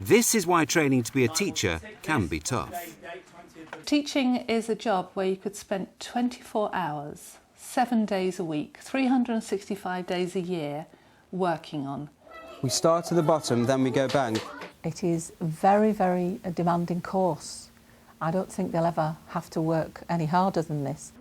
This is why training to be a teacher can be tough. Teaching is a job where you could spend 24 hours, 7 days a week, 365 days a year working on. We start at the bottom, then we go bang. It is a very, very demanding course. I don't think they'll ever have to work any harder than this.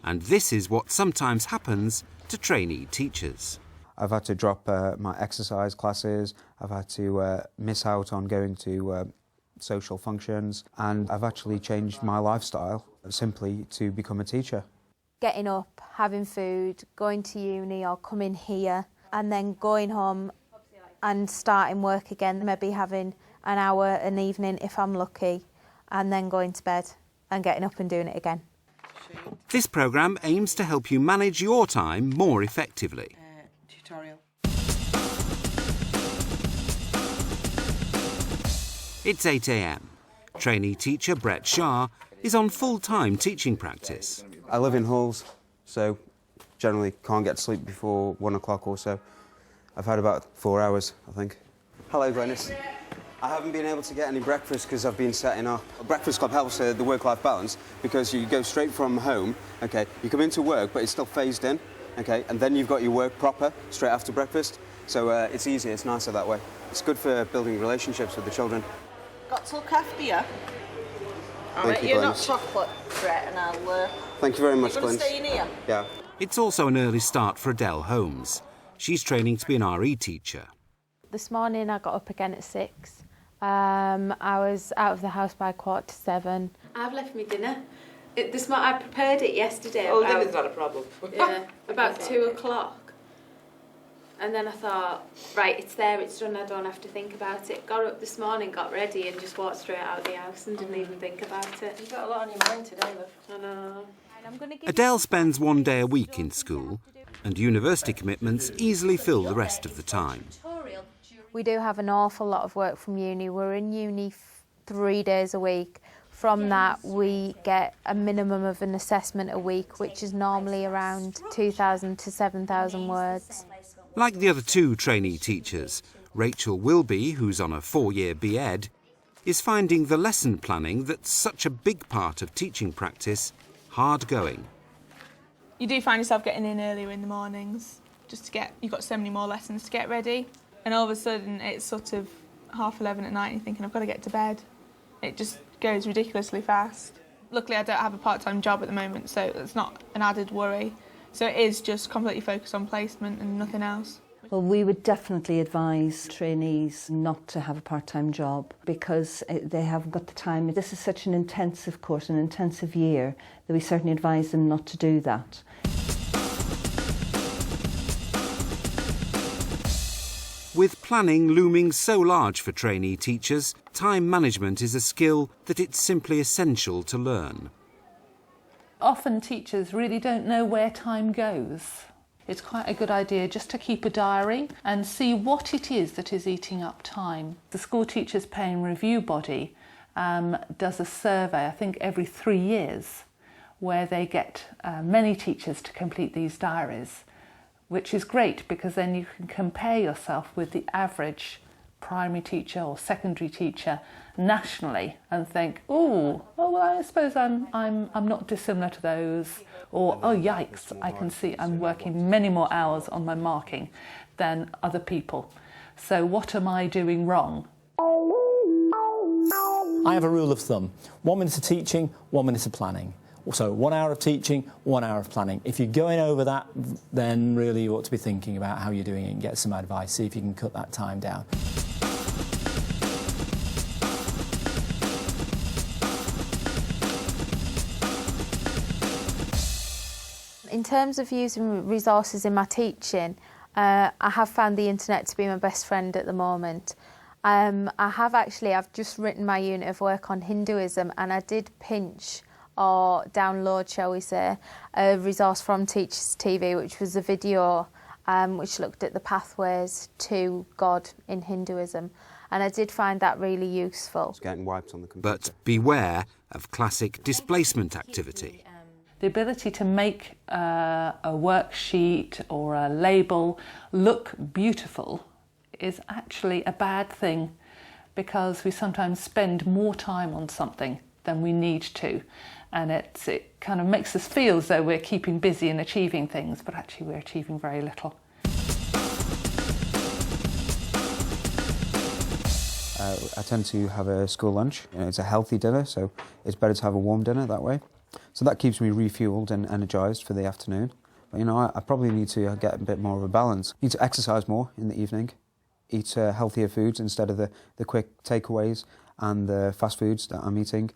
And this is what sometimes happens to trainee teachers. I've had to drop my exercise classes, I've had to miss out on going to social functions, and I've actually changed my lifestyle simply to become a teacher. Getting up, having food, going to uni or coming here, and then going home and starting work again, maybe having an hour an evening if I'm lucky, and then going to bed and getting up and doing it again. This programme aims to help you manage your time more effectively. Tutorial. It's 8 a.m. Trainee teacher Brett Shah is on full-time teaching practice. I live in halls, so generally can't get to sleep before 1 o'clock or so. I've had about 4 hours, I think. Hello, Glenys. I haven't been able to get any breakfast because I've been setting up. A breakfast club helps the work-life balance because you go straight from home, OK, you come into work, but it's still phased in, OK, and then you've got your work proper straight after breakfast. So it's easier, it's nicer that way. It's good for building relationships with the children. Got to look after you. I'll make you not chocolate, Brett, and I'll... Thank you very much, Glenys. Glenys. Stay in here? Yeah. It's also an early start for Adele Holmes. She's training to be an RE teacher. This morning I got up again at 6. I was out of the house by 6:45. I've left me dinner. I prepared it yesterday. Oh, dinner's not a problem. Yeah, about 2 o'clock. And then I thought, right, it's there, it's done, I don't have to think about it. Got up this morning, got ready and just walked straight out of the house and didn't even think about it. You've got a lot on your mind today, love. I know. Adele spends 1 day a week in school, and university commitments easily fill the rest of the time. We do have an awful lot of work from uni. We're in uni 3 days a week. From that, we get a minimum of an assessment a week, which is normally around 2,000 to 7,000 words. Like the other 2 trainee teachers, Rachel Wilby, who's on a 4-year B.Ed, is finding the lesson planning that's such a big part of teaching practice hard going. You do find yourself getting in earlier in the mornings, just to get, you've got so many more lessons to get ready, and all of a sudden it's sort of 11:30 at night and you're thinking, I've got to get to bed. It just goes ridiculously fast. Luckily I don't have a part-time job at the moment, so it's not an added worry. So it is just completely focused on placement and nothing else. Well, we would definitely advise trainees not to have a part-time job because they haven't got the time. This is such an intensive course, an intensive year, that we certainly advise them not to do that. With planning looming so large for trainee teachers, time management is a skill that it's simply essential to learn. Often teachers really don't know where time goes. It's quite a good idea just to keep a diary and see what it is that is eating up time. The School Teachers Pay and Review body does a survey, I think every 3 years, where they get many teachers to complete these diaries, which is great because then you can compare yourself with the average primary teacher or secondary teacher nationally and think, well, I suppose I'm not dissimilar to those, or oh yikes, I can see I'm working many more hours on my marking than other people. So what am I doing wrong? I have a rule of thumb: 1 minute of teaching, 1 minute of planning. So 1 hour of teaching, 1 hour of planning. If you're going over that, then really you ought to be thinking about how you're doing it and get some advice, see if you can cut that time down. In terms of using resources in my teaching, I have found the internet to be my best friend at the moment. I've just written my unit of work on Hinduism, and I did pinch or download, shall we say, a resource from Teachers TV, which was a video which looked at the pathways to God in Hinduism. And I did find that really useful. It's getting wiped on the computer. But beware of classic displacement activity. The ability to make a worksheet or a label look beautiful is actually a bad thing, because we sometimes spend more time on something than we need to, and it kind of makes us feel as though we're keeping busy and achieving things, but actually we're achieving very little. I tend to have a school lunch. It's a healthy dinner, so it's better to have a warm dinner that way. So that keeps me refuelled and energised for the afternoon. But I probably need to get a bit more of a balance. I need to exercise more in the evening, eat healthier foods instead of the quick takeaways and the fast foods that I'm eating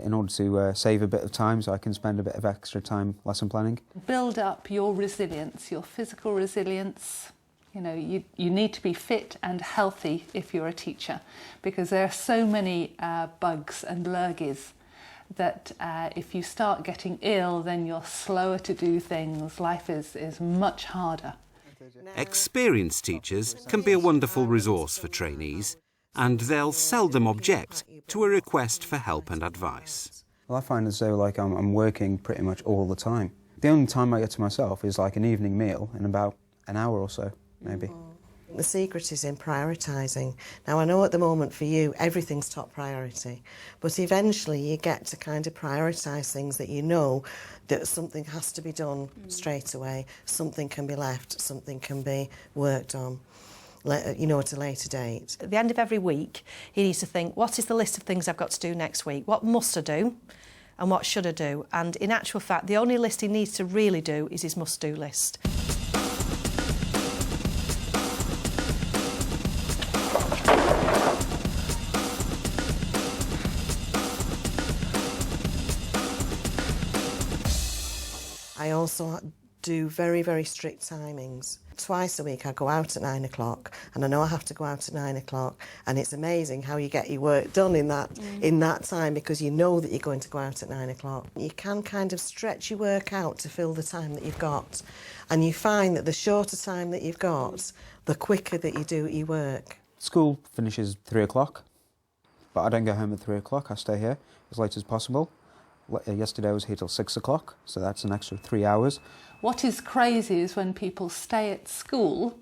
in order to save a bit of time so I can spend a bit of extra time lesson planning. Build up your resilience, your physical resilience. You need to be fit and healthy if you're a teacher, because there are so many bugs and lurgies that if you start getting ill, then you're slower to do things. Life is much harder. Experienced teachers can be a wonderful resource for trainees, and they'll seldom object to a request for help and advice. Well, I find as though I'm working pretty much all the time. The only time I get to myself is like an evening meal in about an hour or so, maybe. The secret is in prioritising. Now, I know at the moment for you, everything's top priority, but eventually you get to kind of prioritise things that you know that something has to be done straight away, something can be left, something can be worked on, at a later date. At the end of every week, he needs to think, what is the list of things I've got to do next week? What must I do? And what should I do? And in actual fact, the only list he needs to really do is his must-do list. I also do very, very strict timings. Twice a week I go out at 9 o'clock, and I know I have to go out at 9 o'clock, and it's amazing how you get your work done in that time, because you know that you're going to go out at 9 o'clock. You can kind of stretch your work out to fill the time that you've got, and you find that the shorter time that you've got, the quicker that you do your work. School finishes 3 o'clock, but I don't go home at 3 o'clock. I stay here as late as possible. Yesterday I was here till 6 o'clock, so that's an extra 3 hours. What is crazy is when people stay at school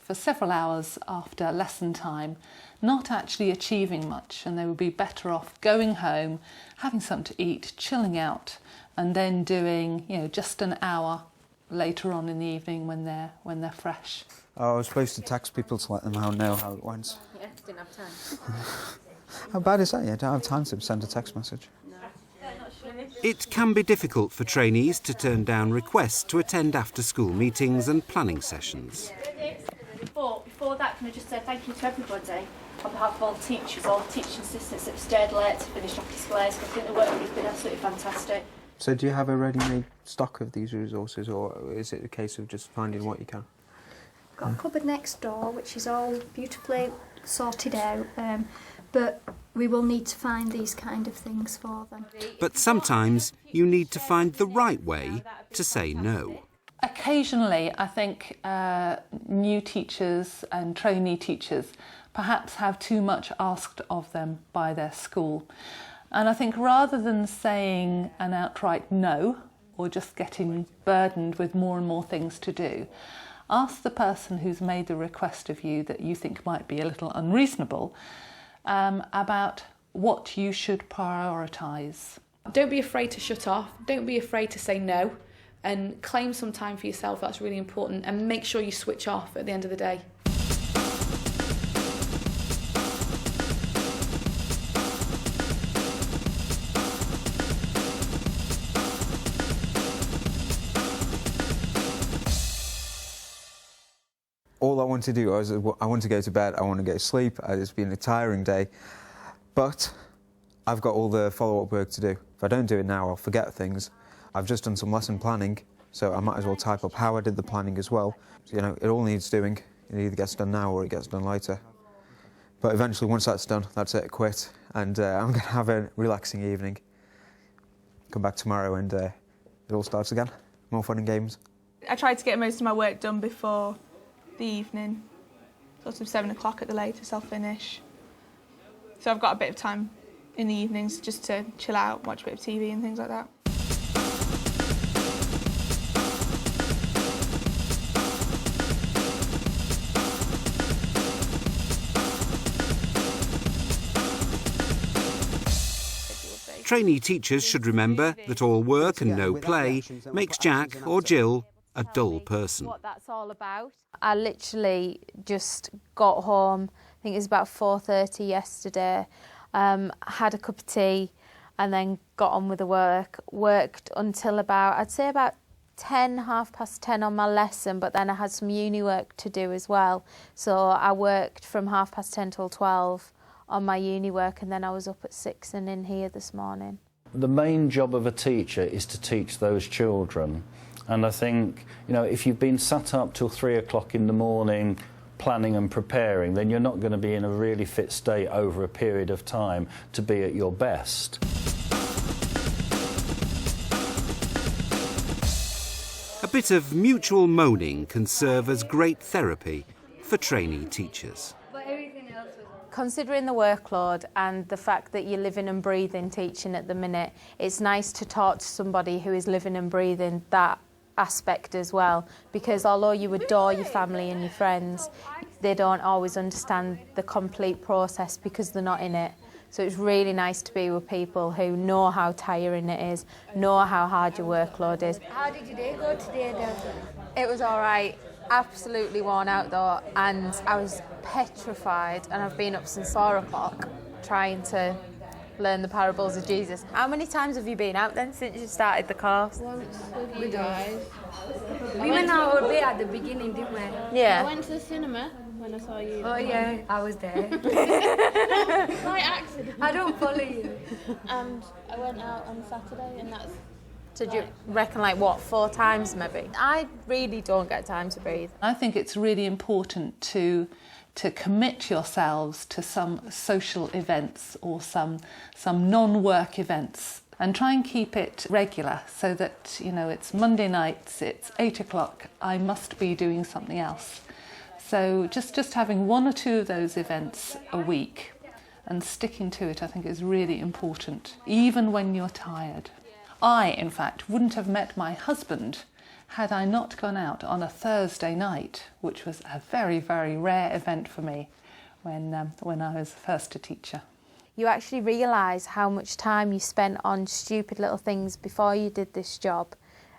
for several hours after lesson time, not actually achieving much, and they would be better off going home, having something to eat, chilling out, and then doing, just an hour later on in the evening when they're fresh. Oh, I was supposed to text people to let them know how it went. Yeah, didn't have time. How bad is that? You don't have time to send a text message. It can be difficult for trainees to turn down requests to attend after-school meetings and planning sessions. But before that, can I just say thank you to everybody on behalf of all the teachers, all the teaching assistants that have stayed late to finish off displays. I think the work has been absolutely fantastic. So do you have a ready-made stock of these resources, or is it a case of just finding what you can? Got a cupboard next door which is all beautifully sorted out, but we will need to find these kind of things for them. But sometimes you need to find the right way to say no. Occasionally, I think new teachers and trainee teachers perhaps have too much asked of them by their school. And I think rather than saying an outright no, or just getting burdened with more and more things to do, ask the person who's made the request of you that you think might be a little unreasonable about what you should prioritise. Don't be afraid to shut off. Don't be afraid to say no, and claim some time for yourself. That's really important, and make sure you switch off at the end of the day. All I want to do is I want to go to bed, I want to go to sleep. It's been a tiring day, but I've got all the follow-up work to do. If I don't do it now, I'll forget things. I've just done some lesson planning, so I might as well type up how I did the planning as well. So, it all needs doing. It either gets done now or it gets done later. But eventually, once that's done, that's it, quit. And I'm going to have a relaxing evening. Come back tomorrow and it all starts again. More fun and games. I tried to get most of my work done before the evening, sort of 7 o'clock at the latest I'll finish. So I've got a bit of time in the evenings just to chill out, watch a bit of TV and things like that. Trainee teachers should remember that all work and no play makes Jack or Jill a dull person. What that's all about. I literally just got home, I think it was about 4:30 yesterday, had a cup of tea and then got on with the work. Worked until about, I'd say about 10, 10:30 on my lesson, but then I had some uni work to do as well. So I worked from 10:30 till 12 on my uni work, and then I was up at 6 and in here this morning. The main job of a teacher is to teach those children. And I think, you know, if you've been sat up till 3 o'clock in the morning planning and preparing, then you're not going to be in a really fit state over a period of time to be at your best. A bit of mutual moaning can serve as great therapy for trainee teachers. Considering the workload and the fact that you're living and breathing teaching at the minute, it's nice to talk to somebody who is living and breathing that aspect as well, because although you adore your family and your friends, they don't always understand the complete process because they're not in it. So it's really nice to be with people who know how tiring it is, know how hard your workload is. How did your day go today, Delta? It was all right. Absolutely worn out though, and I was petrified, and I've been up since 4 o'clock trying to learn the parables of Jesus. How many times have you been out then since you started the course? Once with you guys. We went out all day at the beginning, didn't we? Yeah. I went to the cinema when I saw you. Oh yeah, I was there. By accident. I don't follow you. And I went out on Saturday, and that's... Did you reckon, like, what, 4 times maybe? I really don't get time to breathe. I think it's really important to commit yourselves to some social events or some non-work events, and try and keep it regular so that, you know, it's Monday nights, it's 8 o'clock, I must be doing something else. So just having 1 or 2 of those events a week and sticking to it, I think, is really important, even when you're tired. I, in fact, wouldn't have met my husband had I not gone out on a Thursday night, which was a very, very rare event for me when I was first a teacher. You actually realise how much time you spent on stupid little things before you did this job,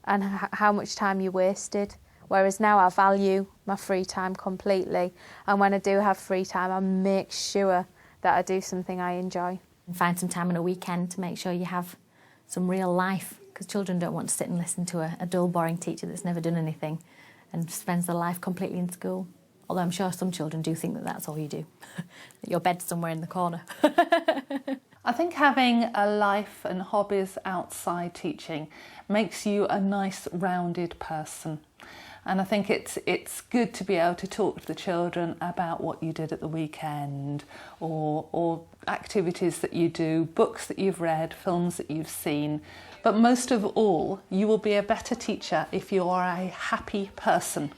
and how much time you wasted. Whereas now I value my free time completely, and when I do have free time, I make sure that I do something I enjoy. And find some time on a weekend to make sure you have some real life, because children don't want to sit and listen to a dull, boring teacher that's never done anything and spends their life completely in school. Although I'm sure some children do think that that's all you do, that your bed's somewhere in the corner. I think having a life and hobbies outside teaching makes you a nice, rounded person. And I think it's good to be able to talk to the children about what you did at the weekend, or activities that you do, books that you've read, films that you've seen. But most of all, you will be a better teacher if you are a happy person.